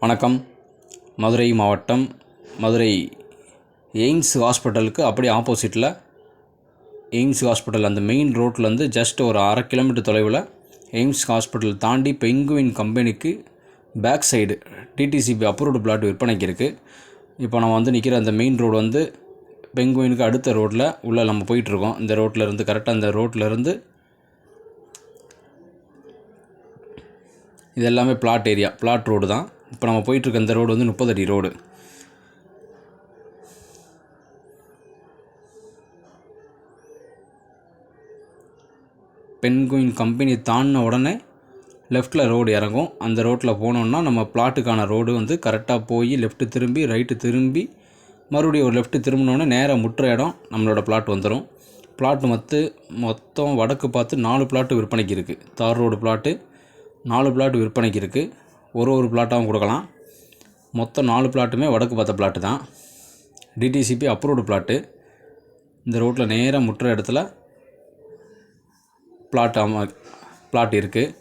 வணக்கம். மதுரை மாவட்டம் மதுரை எய்ம்ஸ் ஹாஸ்பிட்டலுக்கு அப்படியே ஆப்போசிட்டில் எய்ம்ஸ் ஹாஸ்பிட்டல் அந்த மெயின் ரோட்லேருந்து ஜஸ்ட் ஒரு 1/2 கிலோமீட்டர் தொலைவில் எய்ம்ஸ் ஹாஸ்பிட்டல் தாண்டி பெங்குவின் கம்பெனிக்கு back side DTCP approved plot விற்பனைக்கு இருக்குது. இப்போ நம்ம வந்து நிற்கிற அந்த மெயின் ரோடு வந்து பெங்குவினுக்கு அடுத்த ரோட்டில் உள்ளே நம்ம போயிட்டுருக்கோம். இந்த ரோட்டில் இருந்து கரெக்டாக அந்த ரோட்டில் இருந்து இது எல்லாமே பிளாட் ஏரியா, பிளாட் ரோடு தான். இப்போ நம்ம போயிட்டுருக்க இந்த ரோடு வந்து 30 அடி ரோடு. பென்குயின் கம்பெனி தாண்டின உடனே லெஃப்ட்டில் ரோடு இறங்கும். அந்த ரோட்டில் போனோன்னா நம்ம பிளாட்டுக்கான ரோடு வந்து கரெக்டாக போய் லெஃப்ட்டு திரும்பி ரைட்டு திரும்பி மறுபடியும் ஒரு லெஃப்ட்டு திரும்பினோடனே நேராக முட்டுற இடம் நம்மளோட பிளாட் வந்துடும். பிளாட் மொத்தம் வடக்கு பார்த்து 4 பிளாட்டு விற்பனைக்கு இருக்குது. தார் ரோடு பிளாட்டு 4 பிளாட் விற்பனைக்கு இருக்குது. ஒரு பிளாட்டாகவும் கொடுக்கலாம். மொத்தம் 4 பிளாட்டுமே வடக்கு பார்த்த பிளாட்டு தான். DTCP approved plot. இந்த ரோட்டில் நேராக முட்டுற இடத்துல பிளாட் இருக்குது.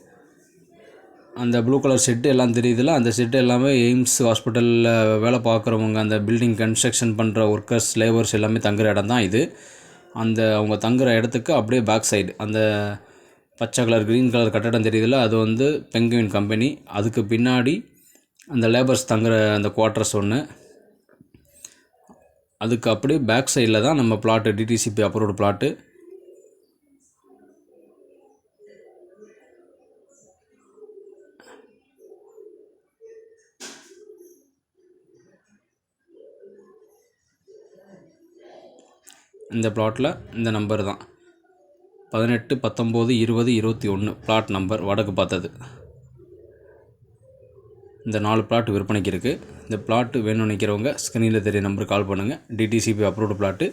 அந்த ப்ளூ கலர் ஷெட்டு எல்லாம் தெரியுதுல்ல, அந்த ஷெட்டு எல்லாமே எய்ம்ஸ் ஹாஸ்பிட்டலில் வேலை பார்க்குறவங்க, அந்த பில்டிங் கன்ஸ்ட்ரக்ஷன் பண்ணுற ஒர்க்கர்ஸ், லேபர்ஸ் எல்லாமே தங்குற இடம் தான் இது. அவங்க தங்குற இடத்துக்கு அப்படியே பேக் சைடு அந்த பச்சை கலர் க்ரீன் கலர் கட்டடம் தெரியுதுல்ல, அது வந்து பெங்குவின் கம்பெனி. அதுக்கு பின்னாடி அந்த லேபர்ஸ் தங்குற அந்த குவார்ட்டர்ஸ் ஒன்று. அதுக்கு அப்படியே பேக் சைடில் தான் நம்ம பிளாட்டு, டிடிசிபி அப்ரூவ்டு பிளாட்டு. இந்த பிளாட்டில் இந்த நம்பர் தான் 18 19 20 21 பிளாட் நம்பர் வடக்கு பார்த்தது. இந்த 4 பிளாட் விற்பனைக்கு இருக்குது. இந்த பிளாட்டு வேணும்னு நினைக்கிறவங்க ஸ்க்ரீனில் தெரிய நம்பருக்கு கால் பண்ணுங்கள். DTCP approved plot